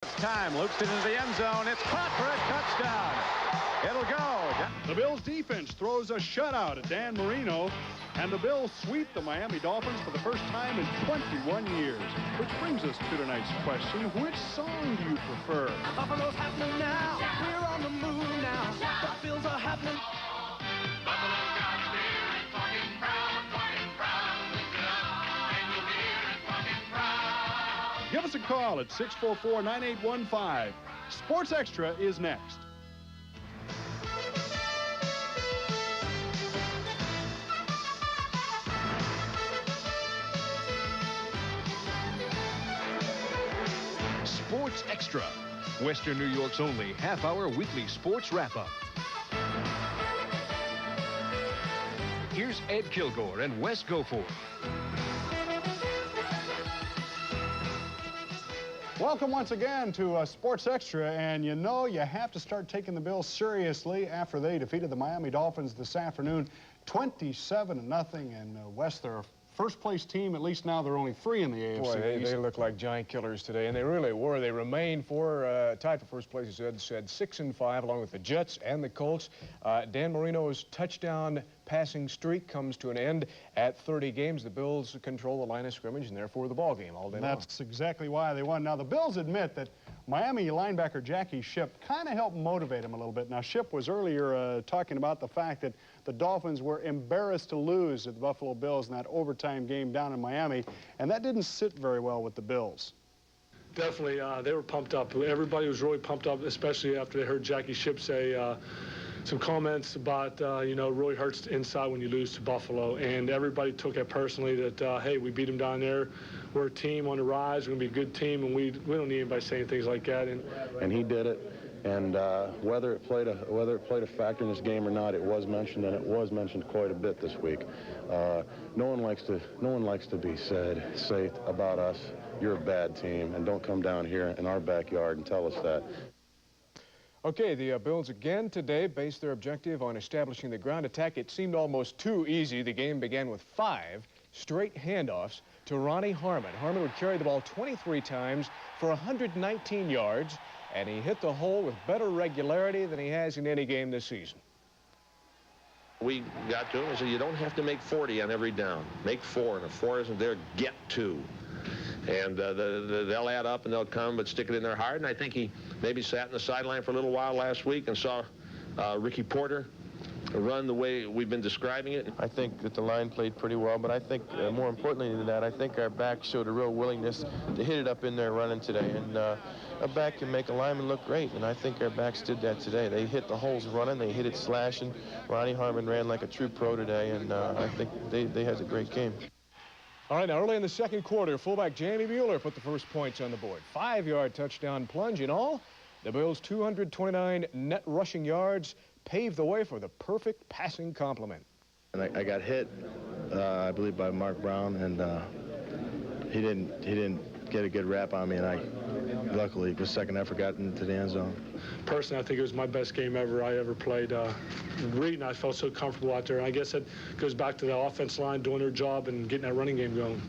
Time loops it into the end zone. It's caught for a touchdown. It'll go. The Bills defense throws a shutout at Dan Marino, and the Bills sweep the Miami Dolphins for the first time in 21 years. Which brings us to tonight's question: which song do you prefer? Buffalo's happening now. We're on the move now. The Bills are happening. Buffalo got spirit, talking proud, look it up, and you'll hear it talking proud. Give us a call at 644-9815. Sports Extra is next. Sports Extra, Western New York's only half-hour weekly sports wrap-up. Here's Ed Kilgore and Wes Goforth. Welcome once again to Sports Extra, and you know you have to start taking the Bills seriously after they defeated the Miami Dolphins this afternoon, 27-0, and Wes, they're first-place team. At least now they're only 3 in the AFC. Boy, they look like giant killers today, and they really were. They remain tied for first place, as Ed said, 6-5, along with the Jets and the Colts. Dan Marino's touchdown passing streak comes to an end at 30 games. The Bills control the line of scrimmage, and therefore the ball game all day long. That's exactly why they won. Now, the Bills admit that Miami linebacker Jackie Shipp kind of helped motivate him a little bit. Now, Shipp was earlier talking about the fact that the Dolphins were embarrassed to lose at the Buffalo Bills in that overtime game down in Miami, and that didn't sit very well with the Bills. Definitely, they were pumped up. Everybody was really pumped up, especially after they heard Jackie Shipp say some comments about, you know, really hurts inside when you lose to Buffalo. And everybody took it personally that, hey, we beat them down there. We're a team on the rise. We're going to be a good team, and we don't need anybody saying things like that. And he did it. And whether it played a factor in this game or not, it was mentioned, and it was mentioned quite a bit this week. No one likes to be said about us, you're a bad team, and don't come down here in our backyard and tell us that. Okay, the Bills again today based their objective on establishing the ground attack. It seemed almost too easy. The game began with 5 straight handoffs to Ronnie Harmon. Harmon would carry the ball 23 times for 119 yards, and he hit the hole with better regularity than he has in any game this season. We got to him and said, you don't have to make 40 on every down. Make 4, and if 4 isn't there, get 2. And they'll add up and they'll come, but stick it in their heart. And I think he maybe sat in the sideline for a little while last week and saw Ricky Porter run the way we've been describing it. I think that the line played pretty well, but I think more importantly than that, I think our back showed a real willingness to hit it up in there running today. And a back can make a lineman look great, and I think our backs did that today. They hit the holes running, they hit it slashing. Ronnie Harmon ran like a true pro today, and I think they had a great game. All right, now early in the second quarter, fullback Jamie Mueller put the first points on the board. 5-yard touchdown plunge in all. The Bills' 229 net rushing yards paved the way for the perfect passing complement. And I got hit, I believe, by Mark Brown, and he didn't get a good rap on me, and I luckily the second effort got into the end zone. Personally, I think it was my best game I ever played. Reed and I felt so comfortable out there, and I guess it goes back to the offense line doing their job and getting that running game going.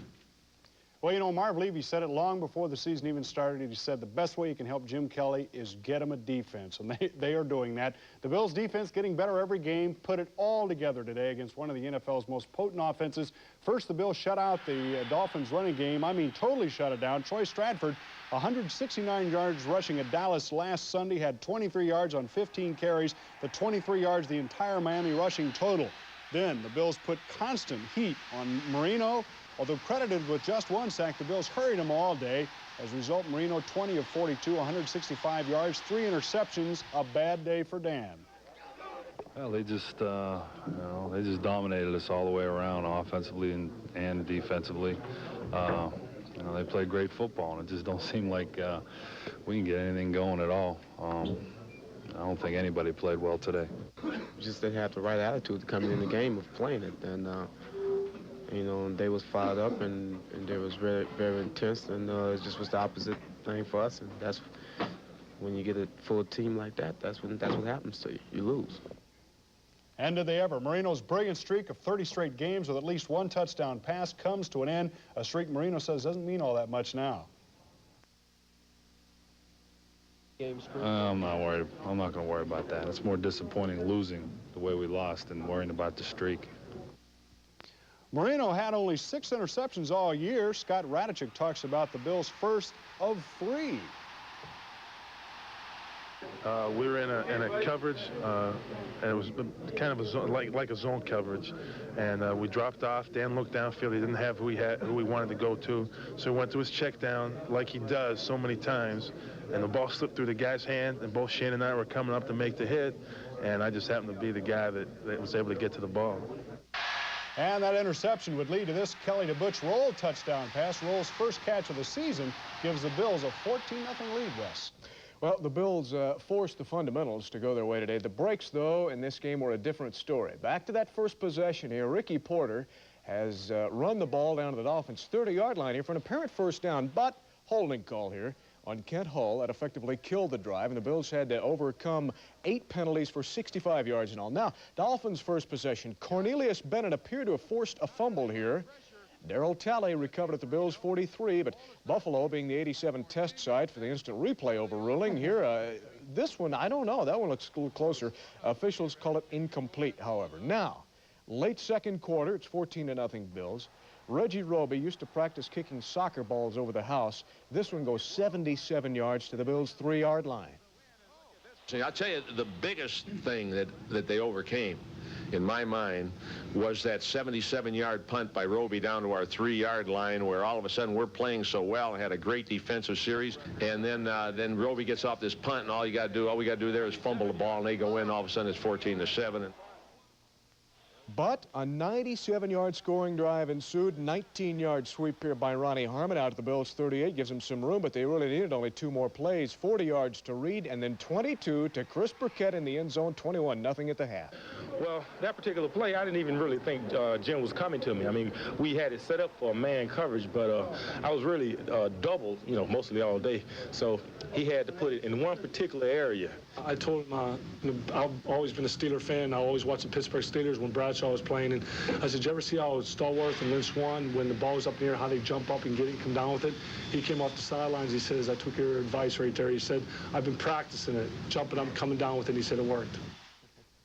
Well, you know, Marv Levy said it long before the season even started. He said the best way you can help Jim Kelly is get him a defense, and they are doing that. The Bills' defense getting better every game, put it all together today against one of the NFL's most potent offenses. First, the Bills shut out the Dolphins' running game. I mean, totally shut it down. Troy Stratford, 169 yards rushing at Dallas last Sunday, had 23 yards on 15 carries, the 23 yards the entire Miami rushing total. Then the Bills put constant heat on Marino. Although credited with just 1 sack, the Bills hurried him all day. As a result, Marino 20 of 42, 165 yards, 3 interceptions. A bad day for Dan. Well, they just dominated us all the way around, offensively and defensively. You know, they played great football, and it just don't seem like we can get anything going at all. I don't think anybody played well today. Just didn't have the right attitude coming in the game of playing it, and you know, they was fired up, and they was very, very intense, and it just was the opposite thing for us. And that's when you get a full team like that. That's what happens to you. You lose. And did they ever? Marino's brilliant streak of 30 straight games with at least 1 touchdown pass comes to an end. A streak Marino says doesn't mean all that much now. I'm not worried. I'm not going to worry about that. It's more disappointing losing the way we lost than worrying about the streak. Marino had only 6 interceptions all year. Scott Radicic talks about the Bills' first of 3. We were in a coverage, and it was kind of a zone, like a zone coverage, and we dropped off. Dan looked downfield. He didn't have who we wanted to go to, so he went to his check down like he does so many times, and the ball slipped through the guy's hand, and both Shane and I were coming up to make the hit, and I just happened to be the guy that was able to get to the ball. And that interception would lead to this Kelly to Butch Roll touchdown pass. Roll's first catch of the season gives the Bills a 14-0 lead, Wes. Well, the Bills forced the fundamentals to go their way today. The breaks, though, in this game were a different story. Back to that first possession here. Ricky Porter has run the ball down to the Dolphins' 30-yard line here for an apparent first down, but holding call here on Kent Hull that effectively killed the drive, and the Bills had to overcome 8 penalties for 65 yards in all. Now, Dolphins' first possession. Cornelius Bennett appeared to have forced a fumble here. Darryl Talley recovered at the Bills' 43, but Buffalo, being the 87 test site for the instant replay overruling here, this one, I don't know. That one looks a little closer. Officials call it incomplete, however. Now, late second quarter, it's 14-0 Bills. Reggie Roby used to practice kicking soccer balls over the house. This one goes 77 yards to the Bills' 3-yard line. See, I'll tell you, the biggest thing that they overcame, in my mind, was that 77-yard punt by Roby down to our 3-yard line, where all of a sudden we're playing so well and had a great defensive series, and then Roby gets off this punt, and all we got to do there is fumble the ball, and they go in. All of a sudden it's 14-7. But a 97-yard scoring drive ensued. 19-yard sweep here by Ronnie Harmon out at the Bills' 38. Gives them some room, but they really needed only 2 more plays. 40 yards to Reed, and then 22 to Chris Burkett in the end zone. 21-0 at the half. Well, that particular play, I didn't even really think Jim was coming to me. I mean, we had it set up for a man coverage, but I was really doubled, mostly all day. So he had to put it in one particular area. I told him I've always been a Steeler fan. I always watched the Pittsburgh Steelers when Bradshaw was playing. And I said, did you ever see how Stallworth and Lynn Swan, when the ball was up in the air, how they jump up and come down with it? He came off the sidelines. He says, I took your advice right there. He said, I've been practicing it, jumping up, coming down with it. He said it worked.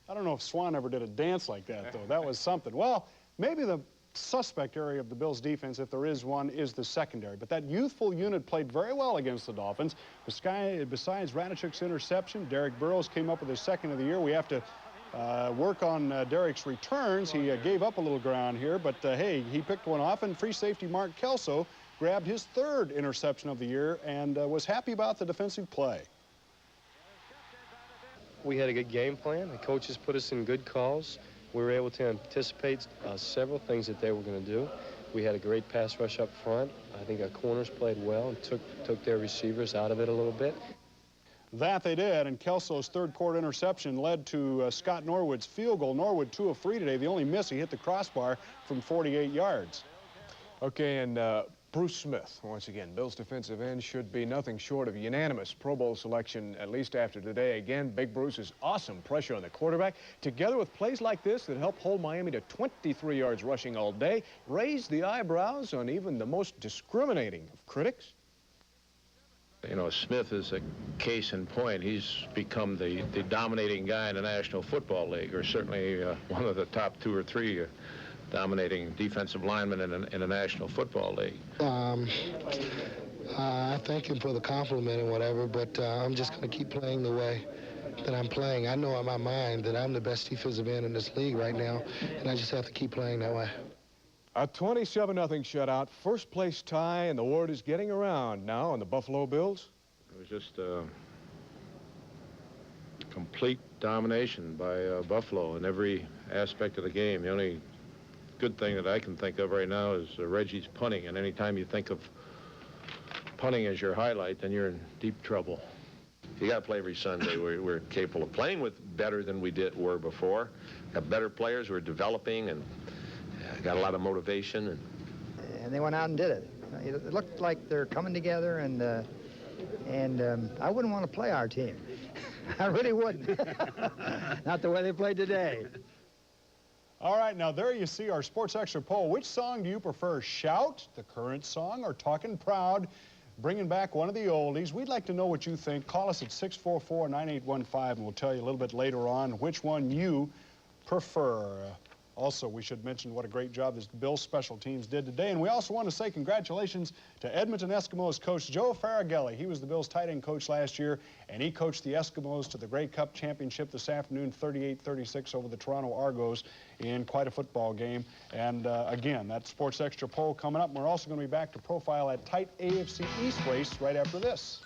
I don't know if Swan ever did a dance like that, though. That was something. Well, maybe the suspect area of the Bills' defense, if there is one, is the secondary. But that youthful unit played very well against the Dolphins. Besides Radicic's interception, Derek Burrows came up with his second of the year. We have to work on Derek's returns. He gave up a little ground here, but hey, he picked one off, and free safety Mark Kelso grabbed his 3rd interception of the year and was happy about the defensive play. We had a good game plan. The coaches put us in good calls. We were able to anticipate several things that they were going to do. We had a great pass rush up front. I think our corners played well and took their receivers out of it a little bit. That they did, and Kelso's 3rd quarter interception led to Scott Norwood's field goal. Norwood 2 of 3 today. The only miss, he hit the crossbar from 48 yards. Okay, and Bruce Smith, once again, Bills defensive end, should be nothing short of unanimous Pro Bowl selection, at least after today. Again, Big Bruce's awesome pressure on the quarterback, together with plays like this that help hold Miami to 23 yards rushing all day, raised the eyebrows on even the most discriminating of critics. Smith is a case in point. He's become the dominating guy in the National Football League, or certainly one of the top 2 or 3 dominating defensive linemen in the National Football League. I thank him for the compliment and whatever, but I'm just going to keep playing the way that I'm playing. I know in my mind that I'm the best defensive end in this league right now, and I just have to keep playing that way. A 27-0 shutout, first place tie, and the word is getting around now on the Buffalo Bills. It was just complete domination by Buffalo in every aspect of the game. The only good thing that I can think of right now is Reggie's punting, and anytime you think of punting as your highlight, then you're in deep trouble. You got to play every Sunday. We're capable of playing with better than we were before. Have better players. We're developing and got a lot of motivation. And they went out and did it. It looked like they're coming together, and I wouldn't want to play our team. I really wouldn't. Not the way they played today. All right, now there you see our Sports Extra poll. Which song do you prefer, Shout, the current song, or Talkin' Proud, bringing back one of the oldies. We'd like to know what you think. Call us at 644-9815, and we'll tell you a little bit later on which one you prefer. Also, we should mention what a great job this Bills special teams did today. And we also want to say congratulations to Edmonton Eskimos coach Joe Farragelli. He was the Bills tight end coach last year, and he coached the Eskimos to the Grey Cup championship this afternoon, 38-36 over the Toronto Argos in quite a football game. And again, that Sports Extra poll coming up. We're also going to be back to profile that tight AFC East race right after this.